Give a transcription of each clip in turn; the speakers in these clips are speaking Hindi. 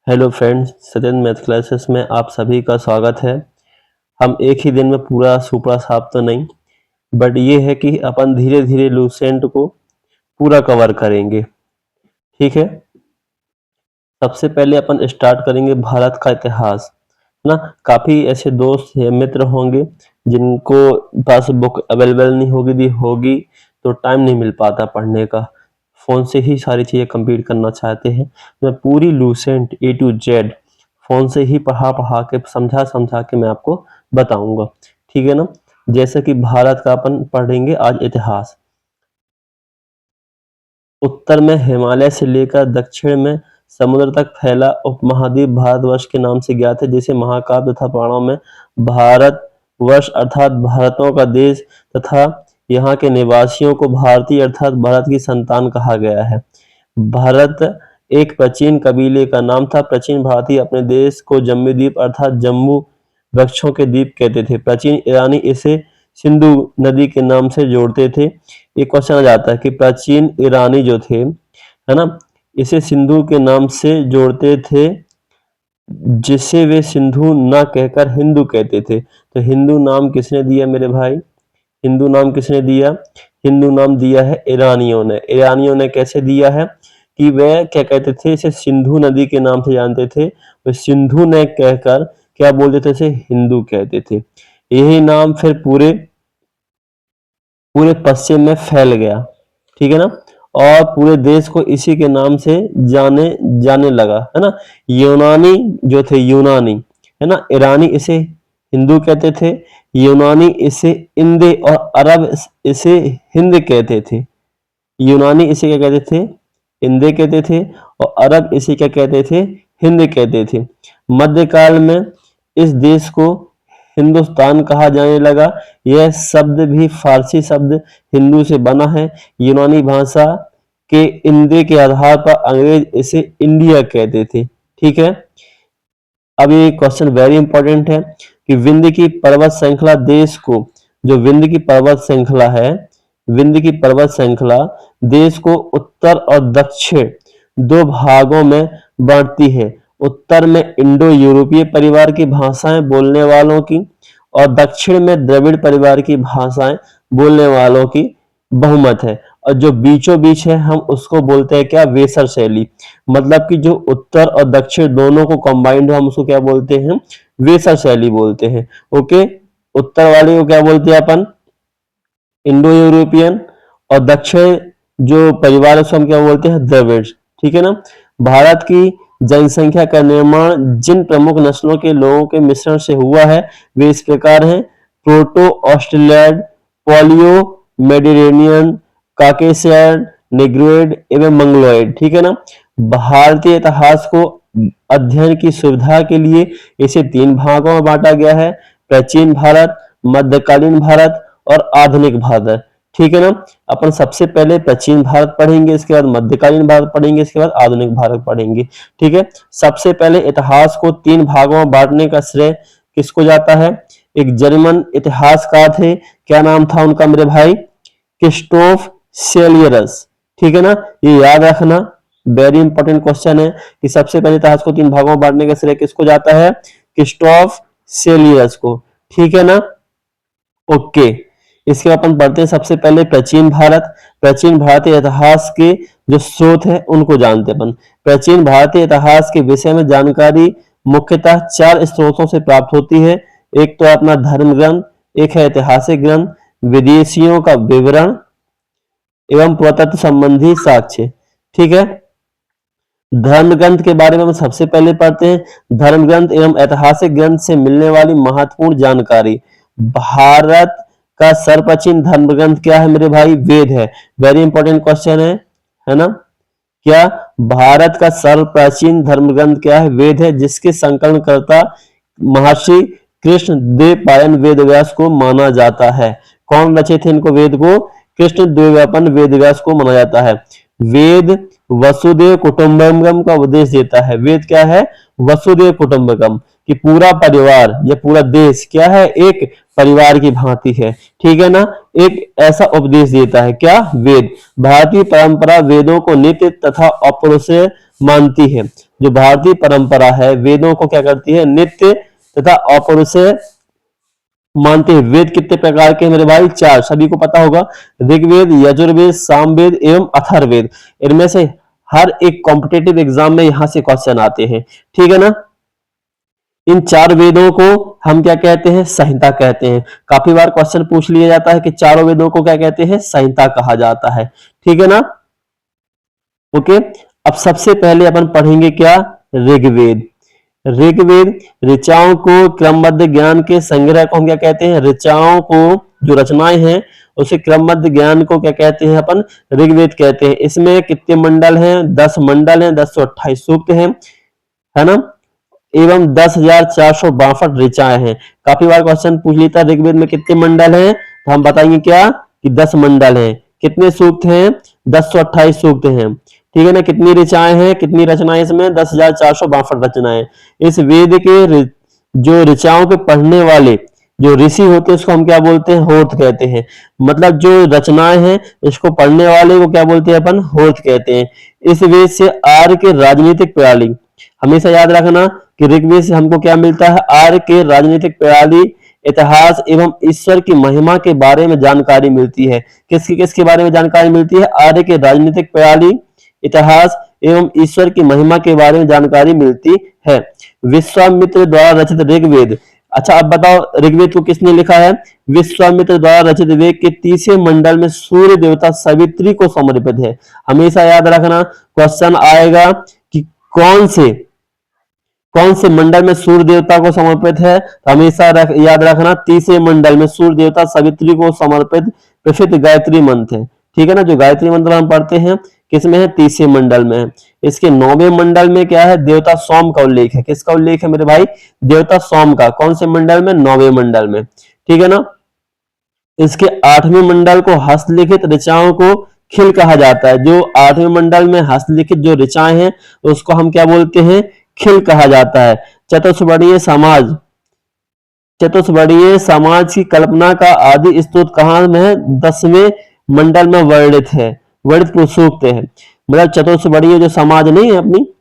Hello friends, Satyendra math classes में आप सभी का स्वागत है। हम एक ही दिन में पूरा सुपड़ा साफ तो नहीं, बट ये है कि अपन धीरे धीरे लूसेंट को पूरा कवर करेंगे। ठीक है, सबसे पहले अपन स्टार्ट करेंगे भारत का इतिहास, है ना। काफी ऐसे दोस्त या मित्र होंगे जिनको पास बुक अवेलेबल नहीं होगी तो टाइम नहीं मिल पाता पढ़ने का, फोन से ही सारी चीजें कंप्लीट करना चाहते हैं। मैं पूरी Lucent A to Z phone से ही पढ़ा पढ़ा के समझा समझा के मैं आपको बताऊंगा। ठीक है ना। जैसे कि भारत का अपन पढ़ेंगे आज इतिहास। उत्तर में हिमालय से लेकर दक्षिण में समुद्र तक फैला उपमहाद्वीप भारतवर्ष के नाम से ज्ञात है, जिसे महाकाव्य तथा पुराणों में भारतवर्ष अर्थात भारतों का देश तथा यहाँ के निवासियों को भारतीय अर्थात भारत की संतान कहा गया है। भारत एक प्राचीन कबीले का नाम था। प्राचीन भारतीय अपने देश को जम्बूद्वीप अर्थात जम्बू वृक्षों के द्वीप कहते थे। प्राचीन ईरानी इसे सिंधु नदी के नाम से जोड़ते थे। एक क्वेश्चन आ जाता है कि प्राचीन ईरानी जो थे, है ना, इसे सिंधु के नाम से जोड़ते थे, जिसे वे सिंधु ना कहकर हिंदू कहते थे। तो हिंदू नाम किसने दिया मेरे भाई? हिंदू नाम किसने दिया? हिंदू नाम दिया है ईरानियों ने। ईरानियों ने कैसे दिया है कि वह क्या कहते थे, इसे सिंधु नदी के नाम से जानते थे। वे सिंधु ने कहकर क्या बोलते थे, इसे हिंदू कहते थे। यही नाम फिर पूरे पश्चिम में फैल गया। ठीक है ना, और पूरे देश को इसी के नाम से जाने लगा, है ना। यूनानी जो थे, यूनानी, है ना, ईरानी इसे हिंदू कहते थे, यूनानी इसे इंदे और अरब इसे हिंद कहते थे। यूनानी इसे क्या कहते थे? इंदे कहते थे, और अरब इसे क्या कहते थे? हिंद कहते थे। मध्यकाल में इस देश को हिंदुस्तान कहा जाने लगा। यह शब्द भी फारसी शब्द हिंदू से बना है। यूनानी भाषा के इंदे के आधार पर अंग्रेज इसे इंडिया कहते थे। ठीक है, अब ये क्वेश्चन वेरी इंपॉर्टेंट है कि विंध्य की पर्वत श्रृंखला देश को, जो विंध्य की पर्वत श्रृंखला है, विंध्य की पर्वत श्रृंखला देश को उत्तर और दक्षिण दो भागों में बांटती है। उत्तर में इंडो यूरोपीय परिवार की भाषाएं बोलने वालों की और दक्षिण में द्रविड़ परिवार की भाषाएं बोलने वालों की बहुमत है। और जो बीचों बीच है हम उसको बोलते हैं क्या? वेसर शैली। मतलब कि जो उत्तर और दक्षिण दोनों को कंबाइंड हो हम उसको क्या बोलते हैं? वेसर शैली बोलते हैं। ओके, उत्तर वाले को क्या बोलते हैं अपन? इंडो यूरोपियन, और दक्षिण जो परिवार है उसको हम क्या बोलते हैं? द्रविड़। ठीक है ना। भारत की जनसंख्या का निर्माण जिन प्रमुख नस्लों के लोगों के मिश्रण से हुआ है वे इस प्रकार हैं: proto Australoid, palaeo Mediterranean, Caucasian, Negroid एवं मंगलोइड। ठीक है ना। भारतीय इतिहास को अध्ययन की सुविधा के लिए इसे तीन भागों में बांटा गया है: प्राचीन भारत, मध्यकालीन भारत और आधुनिक भारत। ठीक है ना। अपन सबसे पहले प्राचीन भारत पढ़ेंगे, इसके बाद मध्यकालीन भारत पढ़ेंगे, इसके बाद आधुनिक भारत पढ़ेंगे। ठीक है, सबसे पहले इतिहास को तीन भागों में बांटने का श्रेय किसको जाता है? एक जर्मन इतिहासकार थे, क्या नाम था उनका मेरे भाई? क्रिस्टोफ सेलियरस। ठीक है ना, ये याद रखना, वेरी इंपॉर्टेंट क्वेश्चन है कि सबसे पहले इतिहास को तीन भागों में बांटने का श्रेय किसको जाता है? क्रिस्टोफ सेलियरस को। ठीक है ना। ओके, इसके बाद अपन पढ़ते हैं सबसे पहले प्राचीन भारत। प्राचीन भारतीय इतिहास के जो स्रोत है उनको जानते हैं अपन। प्राचीन भारतीय इतिहास के विषय में जानकारी मुख्यतः चार स्रोतों से प्राप्त होती है। एक तो अपना धर्म ग्रंथ, एक है ऐतिहासिक ग्रंथ, विदेशियों का विवरण एवं पुरातत्व संबंधी साक्ष्य। ठीक है, धर्म ग्रंथ के बारे में हम सबसे पहले पढ़ते हैं। धर्म ग्रंथ एवं ऐतिहासिक ग्रंथ से मिलने वाली महत्वपूर्ण जानकारी। भारत का सर्वप्राचीन धर्म ग्रंथ क्या है मेरे भाई? वेद है। वेरी इंपॉर्टेंट क्वेश्चन है ना। क्या भारत का सर्वप्राचीन धर्म ग्रंथ क्या है? वेद है, जिसके संकलनकर्ता महर्षि कृष्ण द्वैपायन वेद व्यास को माना जाता है। कौन रचे थे इनको वेद को? कृष्ण द्वैपायन वेद व्यास को माना जाता है। वेद वसुदेव कुटुंबकम का उपदेश देता है। वेद क्या है? वसुदेव कुटुंबकम, कि पूरा परिवार या पूरा देश क्या है? एक परिवार की भांति है। ठीक है ना, एक ऐसा उपदेश देता है क्या? वेद। भारतीय परंपरा वेदों को नित्य तथा अपौरुषेय मानती है। जो भारतीय परंपरा है वेदों को क्या करती है, नित्य तथा अपौरुषेय मानते हैं। वेद कितने प्रकार के हैं मेरे भाई, चार, सभी को पता होगा, ऋग्वेद, यजुर्वेद, सामवेद एवं अथर्ववेद। इनमें से हर एक कॉम्पिटेटिव एग्जाम में यहां से क्वेश्चन आते हैं, ठीक है ना। इन चार वेदों को हम क्या कहते हैं, संहिता कहते हैं। काफी बार क्वेश्चन पूछ लिया जाता है कि चारों वेदों को क्या कहते हैं, संहिता कहा जाता है, ठीक है ना। ओके, अब सबसे पहले अपन पढ़ेंगे क्या, ऋग्वेद। ऋग्वेद ऋचाओं को क्रमबद्ध ज्ञान के संग्रह को हम क्या कहते हैं, ऋचाओं को जो रचनाएं हैं उसे क्रमबद्ध ज्ञान को क्या कहते हैं, अपन ऋग्वेद कहते हैं। इसमें कितने मंडल हैं, 10 मंडल हैं, 1028 सूक्त हैं, है ना, एवं 10,462 ऋचाएं हैं। काफी बार क्वेश्चन पूछ लेता है ऋग्वेद में कितने मंडल हैं, तो हम बताएंगे क्या कि 10 मंडल हैं। कितने सूक्त हैं, 1028 सूक्त हैं, ठीक है ना। कितनी ऋचाएं हैं, कितनी रचनाएं इसमें, 10,462 रचनाएं। इस वेद के जो ऋचाओं के पढ़ने वाले जो ऋषि होते हैं उसको हम क्या बोलते हैं, होर्त कहते हैं। मतलब जो रचनाएं हैं इसको पढ़ने वाले को क्या बोलते हैं, अपन होर्त कहते हैं। इस वेद से आर्य के राजनीतिक प्रणाली, हमेशा याद रखना कि ऋग्वेद से हमको क्या मिलता है, आर्य के राजनीतिक प्रणाली, इतिहास एवं ईश्वर की महिमा के बारे में जानकारी मिलती है। किसके बारे में जानकारी मिलती है, आर्य के राजनीतिक प्रणाली, इतिहास एवं ईश्वर की महिमा के बारे में जानकारी मिलती है। विश्वामित्र द्वारा रचित ऋग्वेद, अच्छा अब बताओ ऋग्वेद को किसने लिखा है, विश्वामित्र द्वारा रचित वेद के 30वें मंडल में सूर्य देवता सवित्री को समर्पित है। हमेशा याद रखना क्वेश्चन आएगा कि कौन से मंडल में सूर्य देवता को समर्पित है, तो हमेशा याद रखना 30वें मंडल में सूर्य देवता सवित्री को समर्पित प्रसिद्ध गायत्री मंत्र है, ठीक है ना। जो गायत्री मंत्र हम पढ़ते हैं किसमें है, 30वें मंडल में है। इसके 9वें मंडल में क्या है, देवता सोम का उल्लेख है। किसका उल्लेख है मेरे भाई, देवता सोम का। कौन से मंडल में, 9वें मंडल में, ठीक है ना। इसके 8वें मंडल को हस्तलिखित ऋचाओं को खिल कहा जाता है। जो 8वें मंडल में हस्तलिखित जो ऋचाएं हैं उसको हम क्या बोलते हैं, खिल कहा जाता है। चतुष्वर्णीय समाज, चतुष्वर्णीय समाज की कल्पना का आदि स्त्रोत कहाँ में है, 10वें मंडल में वर्णित है, वर्णित पुरुषोक्त है। मतलब चतुष्वर्णीय जो समाज नहीं है अपनी,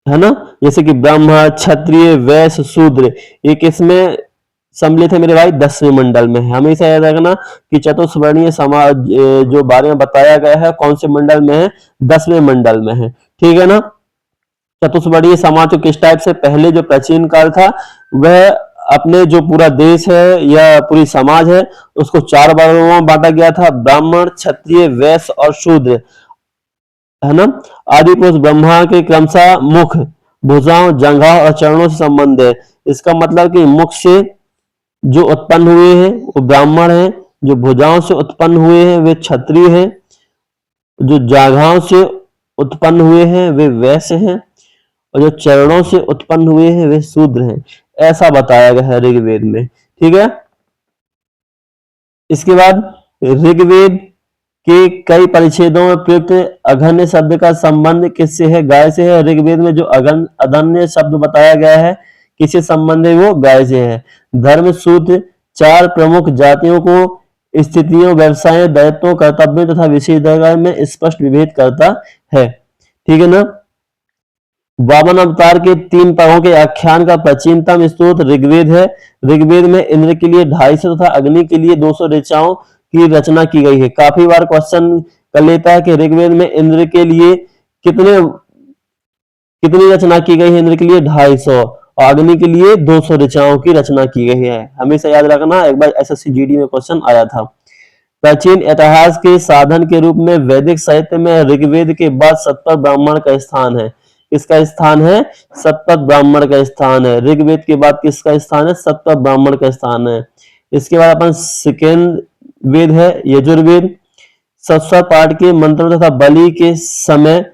है ना, जैसे कि ब्राह्मण, क्षत्रिय, वैश्य, शूद्र, ये किसमें सम्मिलित है मेरे भाई, 10वें मंडल में है। हमेशा याद रखना कि चतुष्वर्णीय समाज जो बारे में बताया गया है कौन से मंडल में है, 10वें मंडल में है, ठीक है ना। चतुष्वर्णीय समाज को किस टाइप से, पहले जो प्राचीन काल था वह अपने जो पूरा देश है या पूरी समाज है उसको 4 वर्गों में बांटा गया था, ब्राह्मण, क्षत्रिय, वैश्य और शूद्र, है ना। आदि पुरुष ब्रह्मा के क्रमशः मुख, भुजाओं, जंघाओं और चरणों से संबंध है। इसका मतलब कि मुख से जो उत्पन्न हुए हैं वो ब्राह्मण हैं, जो भुजाओं से उत्पन्न हुए हैं वे क्षत्रिय हैं, जो जांघाओं से उत्पन्न हुए हैं वे वैश्य हैं और जो चरणों से उत्पन्न हुए हैं वे शूद्र हैं। ऐसा बताया गया है ऋग्वेद में, ठीक है। इसके बाद ऋग्वेद के कई परिच्छेदों में प्रयुक्त अघन्य शब्द का संबंध किससे है, गाय से है। ऋग्वेद में जो अघन्य शब्द बताया गया है किससे संबंध है, वो गाय से है। धर्म सूत्र 4 प्रमुख जातियों को स्थितियों, व्यवसायों, दायित्वों, कर्तव्यों तथा विशेषाधिकार में स्पष्ट विभेद करता है, ठीक है ना। वामन अवतार के 3 पगों के आख्यान का प्राचीनतम स्रोत ऋग्वेद है। ऋग्वेद में इंद्र के लिए 250 तथा अग्नि के लिए 200 ऋचाओं की रचना की गई है। काफी बार क्वेश्चन कर लेता है कि ऋग्वेद में इंद्र के लिए कितनी रचना की गई है, इंद्र के लिए 250 और अग्नि के लिए 200 ऋचाओं की रचना की गई है। हमेशा याद रखना, एक बार एसएससी जीडी में क्वेश्चन आया था। प्राचीन इतिहास के साधन के रूप में वैदिक साहित्य में ऋग्वेद के बाद सतपथ ब्राह्मण का स्थान है। किसका स्थान है, सतपथ ब्राह्मण का स्थान है। ऋग्वेद के बाद किसका स्थान है, सतपथ ब्राह्मण का स्थान है। इसके बाद अपन सेकेंड वेद है यजुर्वेद। सस्वर पाठ के मंत्रों तथा बलि के समय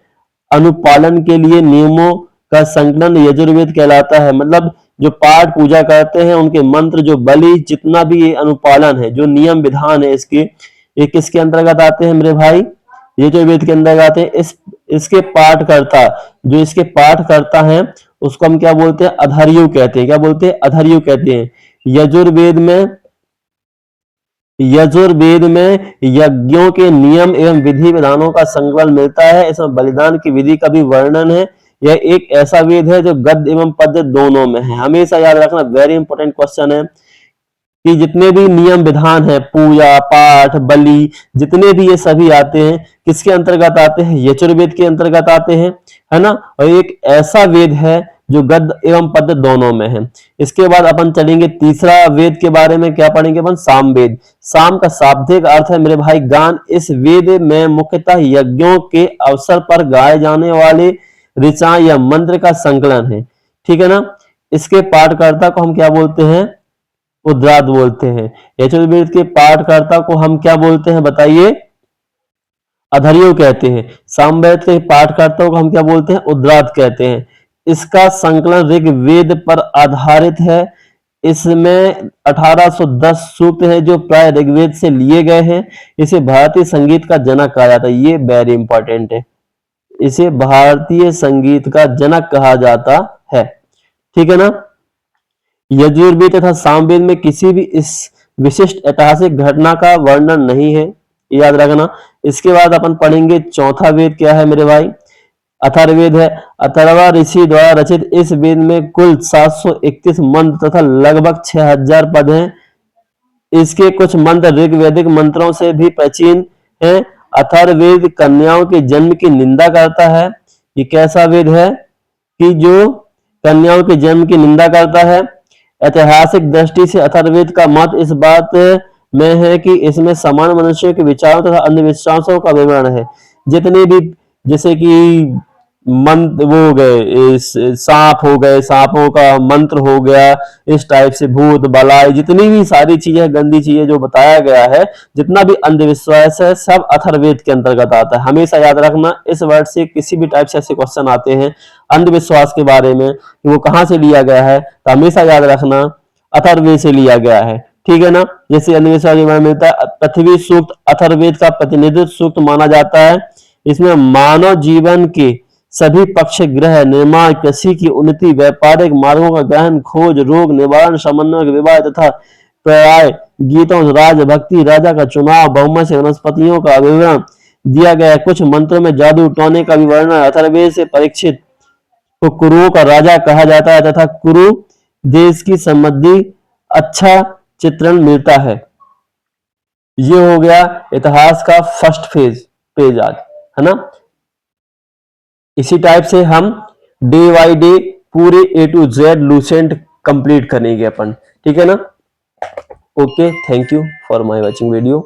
अनुपालन के लिए नियमों का संकलन यजुर्वेद कहलाता है। मतलब जो पाठ पूजा करते हैं उनके मंत्र, जो बलि, जितना भी ये अनुपालन है, जो नियम विधान है इसके, ये किसके अंतर्गत आते हैं मेरे भाई, यजुर्वेद के अंदर आते हैं। इसके पाठ करता, जो इसके पाठ करता है उसको हम क्या बोलते हैं, अधर्यु कहते हैं। क्या बोलते हैं, अधर्यु कहते हैं। यजुर्वेद में यजुर्वेद में यज्ञों के नियम एवं विधि विधानों का संकलन मिलता है। इसमें बलिदान की विधि का भी वर्णन है। यह एक ऐसा वेद है जो गद्य एवं पद्य दोनों में है। हमेशा याद रखना, वेरी इंपॉर्टेंट क्वेश्चन है कि जितने भी नियम विधान है, पूजा पाठ बलि, जितने भी ये सभी आते हैं किसके अंतर्गत आते हैं? यजुर्वेद के अंतर्गत आते हैं, है ना। और एक ऐसा वेद है जो गद्य एवं पद्य दोनों में है। इसके बाद अपन चलेंगे तीसरा वेद के बारे में। क्या पढ़ेंगे अपन? सामवेद। साम का शाब्दिक अर्थ है मेरे भाई गान। इस वेद में मुख्यतः यज्ञों के अवसर पर गाए जाने वाले ऋचा या मंत्र का संकलन है, ठीक है ना। इसके पाठकर्ता को हम क्या बोलते हैं? उद्रात बोलते हैं। यजुर्वेद के पाठकर्ता को हम क्या बोलते हैं बताइए? अधर्यो कहते हैं। सामवेद के पाठकर्ता को हम क्या बोलते हैं? उद्रात कहते हैं। इसका संकलन ऋग्वेद पर आधारित है। इसमें 1810 सूक्त है जो प्राय ऋग्वेद से लिए गए हैं। इसे भारतीय संगीत का जनक कहा जाता है। ये वेरी इंपॉर्टेंट है, इसे भारतीय संगीत का जनक कहा जाता है, ठीक है ना। यजुर्वेद तथा सामवेद में किसी भी इस विशिष्ट ऐतिहासिक घटना का वर्णन नहीं है, याद रखना। इसके बाद अपन पढ़ेंगे चौथा वेद। क्या है मेरे भाई? अथर्ववेद है। अथर्वा ऋषि द्वारा रचित इस वेद में कुल 731 मंत्र तथा लगभग 6000 पद हैं। इसके कुछ मंत्र ऋग्वैदिक मंत्रों से भी प्राचीन हैं। अथर्ववेद कन्याओं के जन्म की निंदा करता है। ये कैसा वेद है कि जो कन्याओं के जन्म की निंदा करता है? ऐतिहासिक दृष्टि से अथर्ववेद का मत इस बात में है कि इसमें सामान्य मनुष्यों के विचारों तथा अंधविश्वासों का विवरण है। जितने भी, जैसे कि मंत्र वो हो गए, सांप हो गए, सांपों का मंत्र हो गया, इस टाइप से भूत बलाई, जितनी भी सारी चीजें, गंदी चीजें जो बताया गया है, जितना भी अंधविश्वास है, सब अथर्ववेद के अंतर्गत आता है। हमेशा याद रखना, इस वर्ड से किसी भी टाइप से ऐसे क्वेश्चन आते हैं अंधविश्वास के बारे में कि वो कहाँ से लिया गया है, तो हमेशा याद रखना अथर्ववेद से लिया गया है, ठीक है ना। जैसे अंधविश्वास के बारे में मिलता है, पृथ्वी सूक्त अथर्ववेद का प्रतिनिधित्व सूक्त माना जाता है। इसमें मानव जीवन के सभी पक्ष, गृह निर्माण, कृषि की उन्नति, व्यापारिक मार्गों का गहन खोज, रोग निवारण, समन्वय, विवाह तथा पर्याय, गीतों, राजभक्ति, राजा का चुनाव, बहुमत से वनस्पतियों का विवरण दिया गया है। कुछ मंत्रों में जादू टोने का भी वर्णन। अथर्ववेद से परीक्षित को कुरुओं का राजा कहा जाता है तथा कुरु देश की समृद्धि अच्छा चित्रण मिलता है। ये हो गया इतिहास का फर्स्ट पेज आज, है ना। इसी टाइप से हम डे बाई डे पूरे A to Z Lucent complete करेंगे अपन, ठीक है ना। Okay, thank you for my watching video.